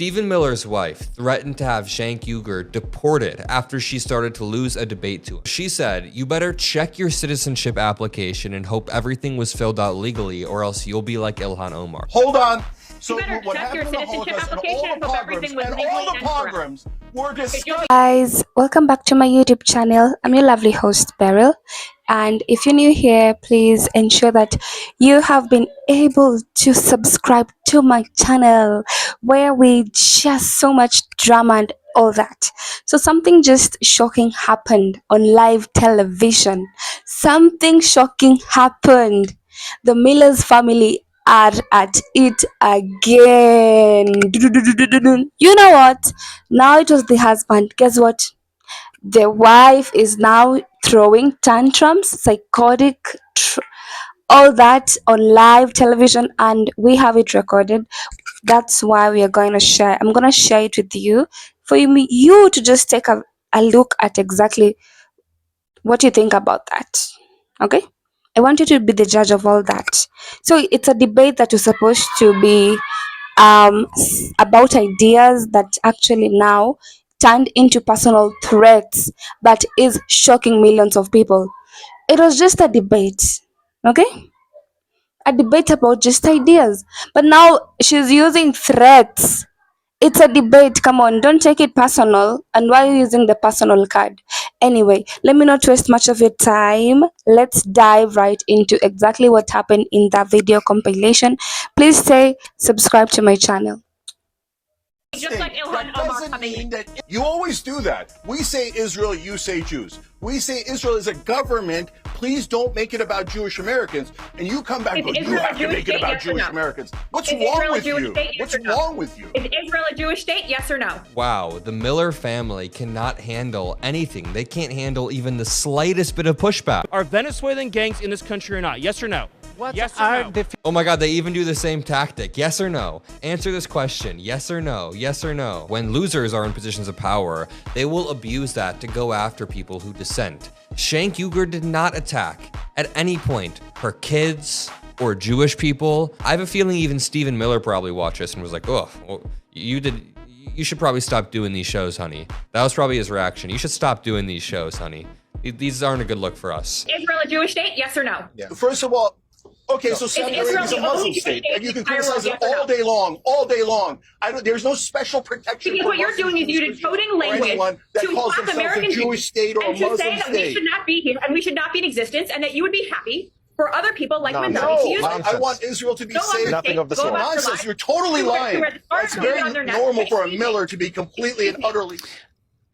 Stephen Miller's wife threatened to have Cenk Uygur deported after she started to lose a debate to him. She said, "You better check your citizenship application and hope everything was filled out legally, or else you'll be like Ilhan Omar." Hold on. So you better what check your happened in the citizenship Holocaust application and all the pogroms were discussed. Guys, welcome back to my YouTube channel. I'm your lovely host Beryl, and if you're new here, please ensure that you have been able to subscribe to my channel where we just so much drama and all that. So something just shocking happened on live television. Something shocking happened. The Miller's family are at it again. You know what? Now it was the husband. Guess what? The wife is now throwing tantrums, psychotic, all that on live television, and we have it recorded. That's why we are going to share. I'm going to share it with you for you to just take a look at exactly what you think about that. Okay? I want you to be the judge of all that. So it's a debate that is supposed to be about ideas that actually now turned into personal threats that is shocking millions of people. It was just a debate, okay? A debate about just ideas. But now she's using threats. It's a debate. Come on, don't take it personal. And why are you using the personal card? Anyway, let me not waste much of your time. Let's dive right into exactly what happened in that video compilation. Please stay subscribe to my channel. Just like Ilhan That Omar doesn't coming mean that you always do that. We say Israel, you say Jews. We say Israel is a government. Please don't make it about Jewish Americans. And you come back and go, you have to make it about Jewish Americans. What's wrong with you? What's wrong with you? Is Israel a Jewish state? Yes or no? Wow, the Miller family cannot handle anything. They can't handle even the slightest bit of pushback. Are Venezuelan gangs in this country or not? Yes or no? Yes or no? Oh my God, they even do the same tactic. Yes or no? Answer this question. Yes or no? Yes or no? When losers are in positions of power, they will abuse that to go after people who dissent. Cenk Uygur did not attack at any point her kids or Jewish people. I have a feeling even Stephen Miller probably watched this and was like, "Oh, well, you should probably stop doing these shows, honey." That was probably his reaction. "You should stop doing these shows, honey. These aren't a good look for us." Israel a Jewish state? Yes or no? Yeah. First of all, okay, so Saudi Arabia is a Muslim state, and you can criticize it all day long, all day long. There's no special protection. Because what you're doing is you're decoding language to mock American Jewish state or and a to Muslim say that state. we should not be here and we should not be in existence, and that you would be happy for other people like Mandani No, to use I want Israel to be safe. Nothing of the sort. Nonsense. You're totally lying. It's very normal for a Miller to be completely and utterly.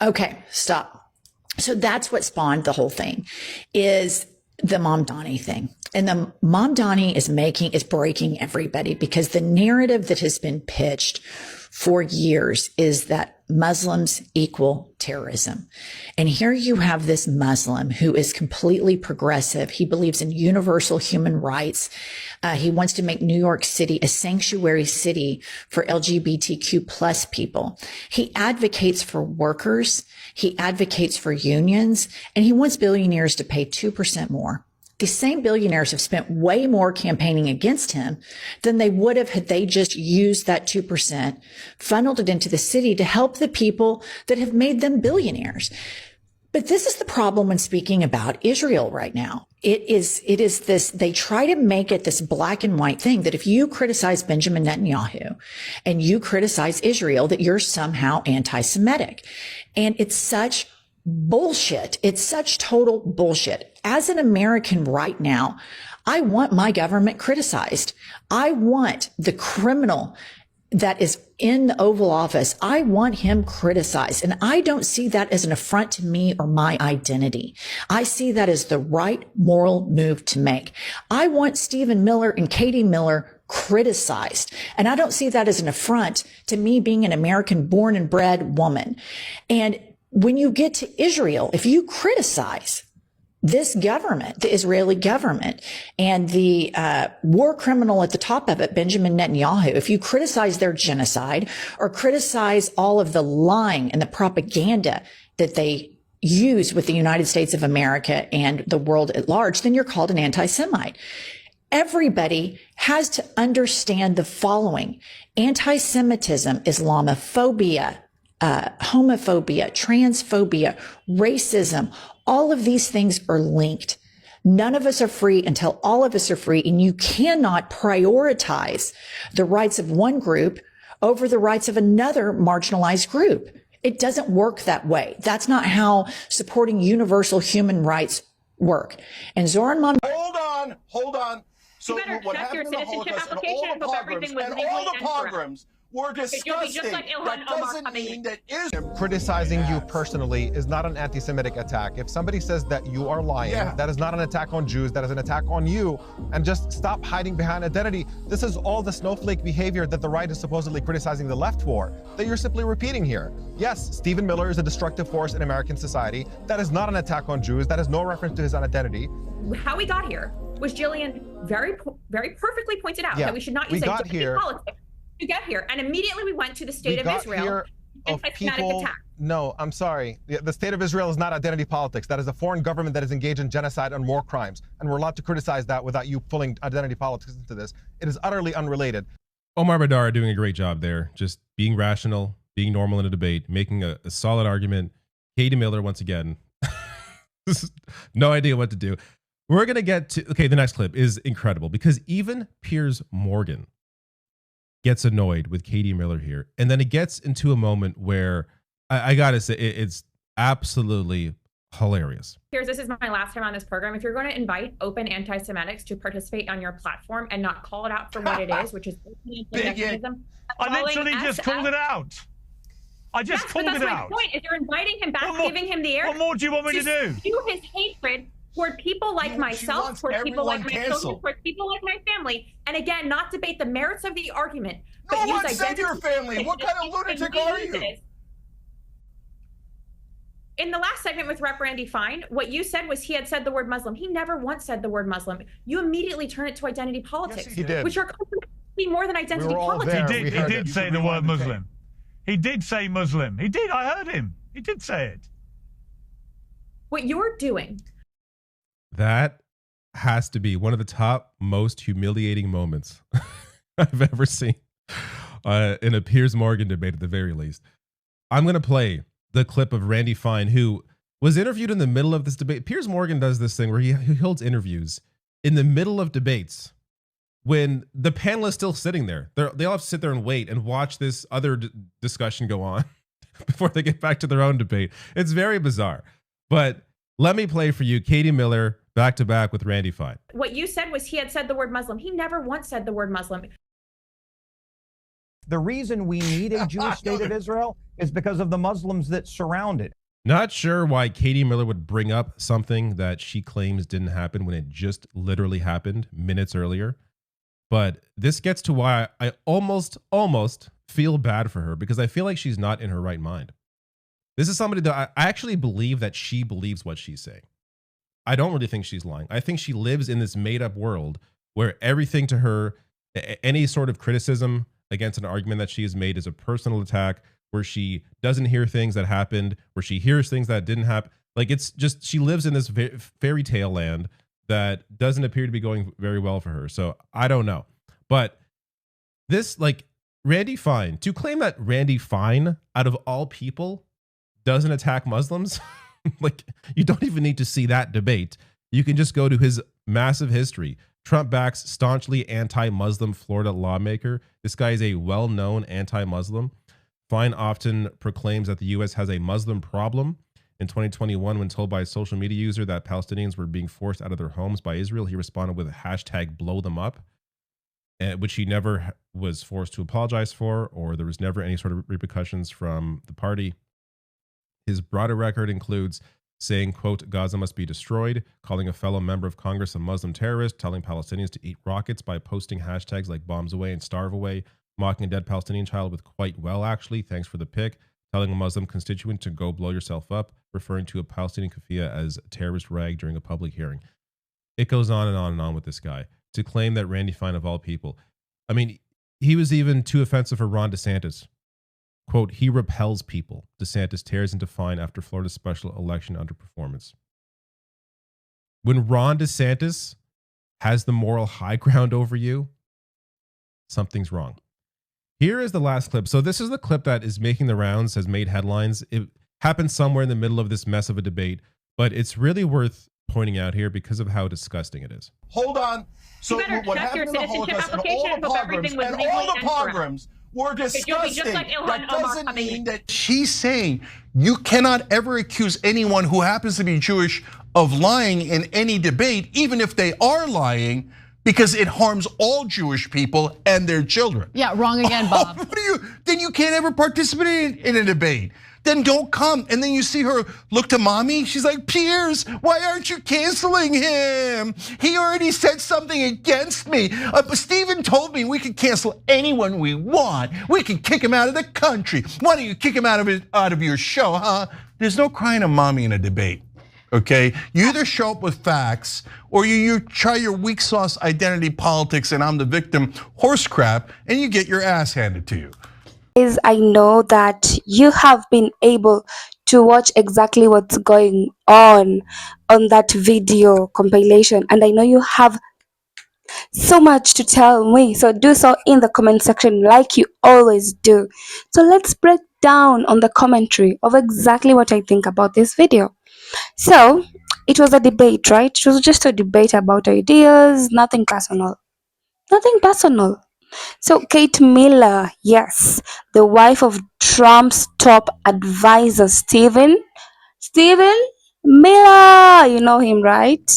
Okay, stop. So that's what spawned the whole thing, is the Mamdani thing. And the Mamdani is breaking everybody, because the narrative that has been pitched for years is that Muslims equal terrorism. And here you have this Muslim who is completely progressive. He believes in universal human rights. He wants to make New York City a sanctuary city for LGBTQ plus people. He advocates for workers. He advocates for unions, and he wants billionaires to pay 2% more. These same billionaires have spent way more campaigning against him than they would have had they just used that 2%, funneled it into the city to help the people that have made them billionaires. But this is the problem when speaking about Israel right now. It is this, they try to make it this black and white thing that if you criticize Benjamin Netanyahu and you criticize Israel, that you're somehow anti-Semitic. And it's such bullshit. It's such total bullshit. As an American right now, I want my government criticized. I want the criminal that is in the Oval Office, I want him criticized. And I don't see that as an affront to me or my identity. I see that as the right moral move to make. I want Stephen Miller and Katie Miller criticized. And I don't see that as an affront to me being an American born and bred woman. And when you get to Israel, if you criticize this government, the Israeli government, and the war criminal at the top of it, Benjamin Netanyahu, if you criticize their genocide or criticize all of the lying and the propaganda that they use with the United States of America and the world at large, then you're called an anti-Semite. everybody has to understand the following: anti-Semitism, Islamophobia, homophobia, transphobia, racism, all of these things are linked. None of us are free until all of us are free. And you cannot prioritize the rights of one group over the rights of another marginalized group. It doesn't work that way. That's not how supporting universal human rights work. And Zoran Mom. Hold on. So You better what check your happened in the citizenship Holocaust and application all and the hope pogroms everything was and legally all the and correct. pogroms were You'll be disgusting. just like Ilhan That Omar doesn't coming mean in. that Israel. Criticizing you personally is not an anti-Semitic attack. If somebody says that you are lying, that is not an attack on Jews, that is an attack on you. And just stop hiding behind identity. This is all the snowflake behavior that the right is supposedly criticizing the left for, that you're simply repeating here. Yes, Stephen Miller is a destructive force in American society. That is not an attack on Jews. That is no reference to his identity. How we got here was Jillian very perfectly pointed out that we should not use identity politics to get here. And immediately we went to the state of Israel. Attack. No, I'm sorry. The state of Israel is not identity politics. That is a foreign government that is engaged in genocide and war crimes. And we're allowed to criticize that without you pulling identity politics into this. It is utterly unrelated. Omar Badar doing a great job there, just being rational, being normal in a debate, making a solid argument. Katie Miller, once again, no idea what to do. We're going to get to, okay, the next clip is incredible because even Piers Morgan gets annoyed with Katie Miller here. And then it gets into a moment where I got to say, it's absolutely hilarious. This is my last time on this program. If you're going to invite open anti-Semitics to participate on your platform and not call it out for what it is, which is anti-Semitism, I literally just called it out. I just called it out. My point is you're inviting him back, giving him the air. What more do you want me to do? Spew his hatred toward people like myself, toward people like my children, toward people like my family, and again, not debate the merits of the argument. No one said your family. What kind of lunatic are you? In the last segment with Rep. Randy Fine, what you said was he had said the word Muslim. He never once said the word Muslim. You immediately turn it to identity politics, yes, he did. which are completely more than identity politics. He did say the word Muslim. He did say Muslim. He did. I heard him. He did say it. What you're doing. That has to be one of the top most humiliating moments I've ever seen in a Piers Morgan debate at the very least. I'm going to play the clip of Randy Fine, who was interviewed in the middle of this debate. Piers Morgan does this thing where he holds interviews in the middle of debates when the panel is still sitting there. They all have to sit there and wait and watch this other discussion go on before they get back to their own debate. It's very bizarre. But let me play for you Katie Miller back to back with Randy Fine. What you said was he had said the word Muslim. He never once said the word Muslim. The reason we need a Jewish state of Israel is because of the Muslims that surround it. Not sure why Katie Miller would bring up something that she claims didn't happen when it just literally happened minutes earlier. But this gets to why I almost feel bad for her, because I feel like she's not in her right mind. This is somebody that I actually believe that she believes what she's saying. I don't really think she's lying. I think she lives in this made up world where everything to her, any sort of criticism against an argument that she has made is a personal attack, where she doesn't hear things that happened, where she hears things that didn't happen. Like, it's just, she lives in this fairy tale land that doesn't appear to be going very well for her. So I don't know. But this, like, Randy Fine, to claim that Randy Fine, out of all people, doesn't attack Muslims, like, you don't even need to see that debate. You can just go to his massive history. Trump backs staunchly anti-Muslim Florida lawmaker. This guy is a well-known anti-Muslim. Fine often proclaims that the U.S. has a Muslim problem. In 2021, when told by a social media user that Palestinians were being forced out of their homes by Israel, he responded with a hashtag blow them up, which he never was forced to apologize for, or there was never any sort of repercussions from the party. His broader record includes saying, quote, Gaza must be destroyed, calling a fellow member of Congress a Muslim terrorist, telling Palestinians to eat rockets by posting hashtags like bombs away and starve away, mocking a dead Palestinian child with quite well, actually, thanks for the pic, telling a Muslim constituent to go blow yourself up, referring to a Palestinian kafia as a terrorist rag during a public hearing. It goes on and on and on with this guy. To claim that Randy Fine, of all people, I mean, he was even too offensive for Ron DeSantis. Quote, he repels people. DeSantis tears into Fine after Florida's special election underperformance. When Ron DeSantis has the moral high ground over you, something's wrong. Here is the last clip. So this is the clip that is making the rounds, has made headlines. It happened somewhere in the middle of this mess of a debate, but it's really worth pointing out here because of how disgusting it is. Hold on. So what happened in the Holocaust and all the pogroms were disgusting. That doesn't mean that she's saying you cannot ever accuse anyone who happens to be Jewish of lying in any debate, even if they are lying, because it harms all Jewish people and their children. Yeah, wrong again, Bob. Then you can't ever participate in a debate. Then don't come. And then you see her look to mommy. She's like, Piers, why aren't you canceling him? He already said something against me. Stephen told me we could cancel anyone we want. We can kick him out of the country. Why don't you kick him out of your show, huh? There's no crying to mommy in a debate. Okay, you either show up with facts or you try your weak sauce identity politics and I'm the victim horse crap and you get your ass handed to you. I know that you have been able to watch exactly what's going on that video compilation, and I know you have so much to tell me, so do so in the comment section like you always do. So let's break down on the commentary of exactly what I think about this video. So it was a debate, right? It was just a debate about ideas, nothing personal. Nothing personal. So Kate Miller, yes, the wife of Trump's top advisor, Stephen Miller, you know him, right?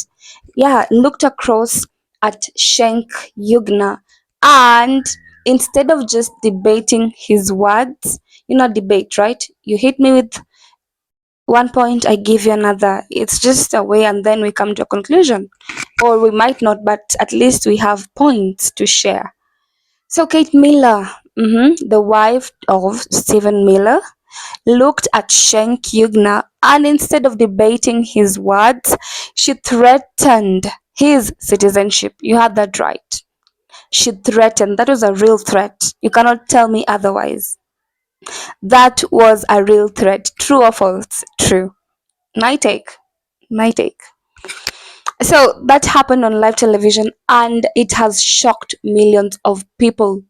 Yeah, looked across at Cenk Uygur, and instead of just debating his words, you know, debate, right? You hit me with one point, I give you another. It's just a way, and then we come to a conclusion, or we might not, but at least we have points to share. So Kate Miller, the wife of Stephen Miller, looked at Cenk Uygur, and instead of debating his words, she threatened his citizenship. You had that right. She threatened. That was a real threat. You cannot tell me otherwise. That was a real threat. True or false? True. My take. So that happened on live television, and it has shocked millions of people.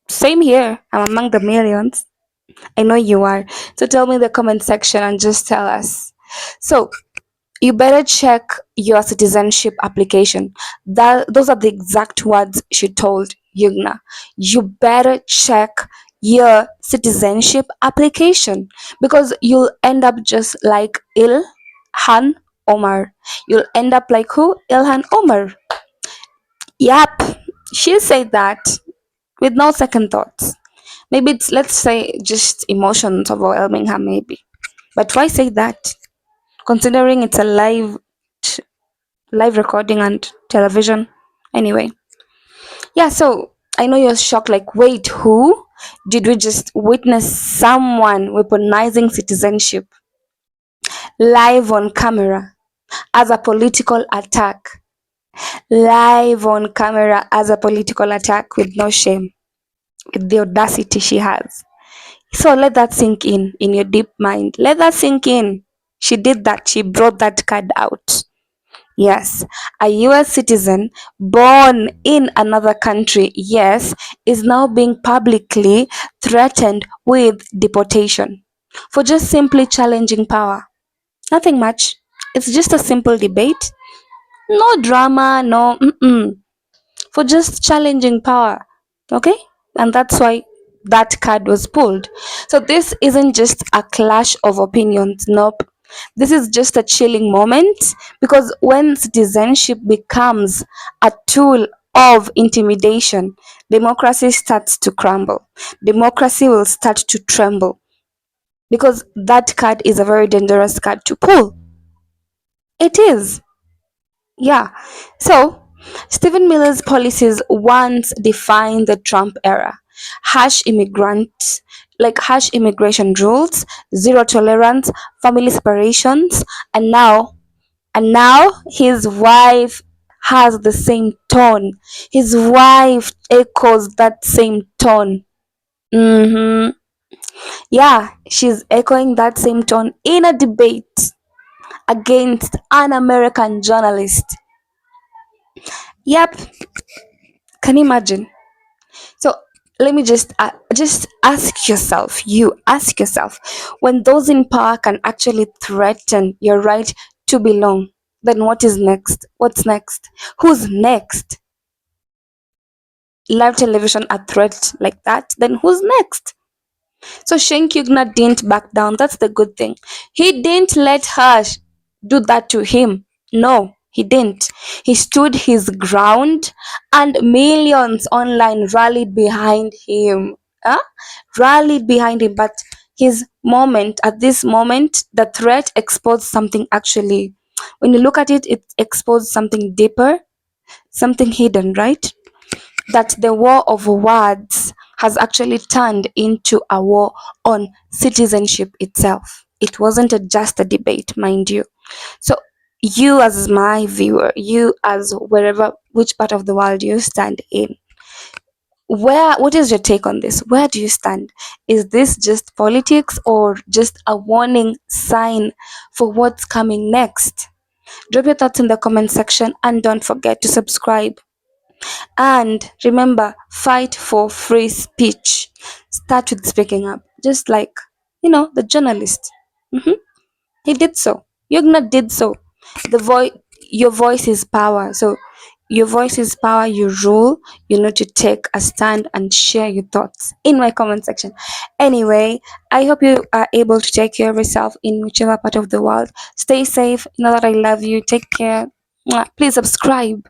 Same here. I'm among the millions. I know you are. So tell me in the comment section and just tell us. So you better check your citizenship application. Those are the exact words she told Uygur. You better check your citizenship application, because you'll end up just like Ilhan Omar. You'll end up like who? Ilhan Omar. Yep, she said that with no second thoughts. Maybe it's, let's say, just emotions overwhelming her, maybe. But why say that? Considering it's a live recording and television. Anyway. Yeah, so I know you're shocked, like, wait, who? Did we just witness someone weaponizing citizenship live on camera as a political attack? Live on camera as a political attack with no shame, with the audacity she has. So let that sink in your deep mind. Let that sink in. She did that. She brought that card out. Yes, a US citizen born in another country, yes, is now being publicly threatened with deportation for just simply challenging power. Nothing much. It's just a simple debate. No drama, no for just challenging power. Okay? And that's why that card was pulled. So this isn't just a clash of opinions. Nope. This is just a chilling moment, because when citizenship becomes a tool of intimidation, democracy starts to crumble. Democracy will start to tremble, because that card is a very dangerous card to pull. It is. Yeah. So Stephen Miller's policies once defined the Trump era. Harsh immigration rules, zero tolerance, family separations, and now his wife has the same tone. His wife echoes that same tone. Yeah, she's echoing that same tone in a debate against an American journalist. Yep. Can you imagine? So let me just ask yourself, when those in power can actually threaten your right to belong, then what is next? What's next? Who's next? Live television a threat like that, then who's next? So Cenk Uygur didn't back down. That's the good thing. He didn't let her do that to him. No, he didn't. He stood his ground, and millions online rallied behind him. Huh? Rallied behind him. But at this moment, the threat exposed something actually. When you look at it, it exposed something deeper, something hidden, right? That the war of words has actually turned into a war on citizenship itself. It wasn't just a debate, mind you. So you as my viewer, you as which part of the world you stand in, what is your take on this? Where do you stand? Is this just politics or just a warning sign for what's coming next? Drop your thoughts in the comment section and don't forget to subscribe. And remember, fight for free speech. Start with speaking up, just like, the journalist. He did so. Yugna did so. Your voice is power. So your voice is power. You rule. You know to take a stand and share your thoughts in my comment section. Anyway, I hope you are able to take care of yourself in whichever part of the world. Stay safe. You know that I love you. Take care. Mwah. Please subscribe.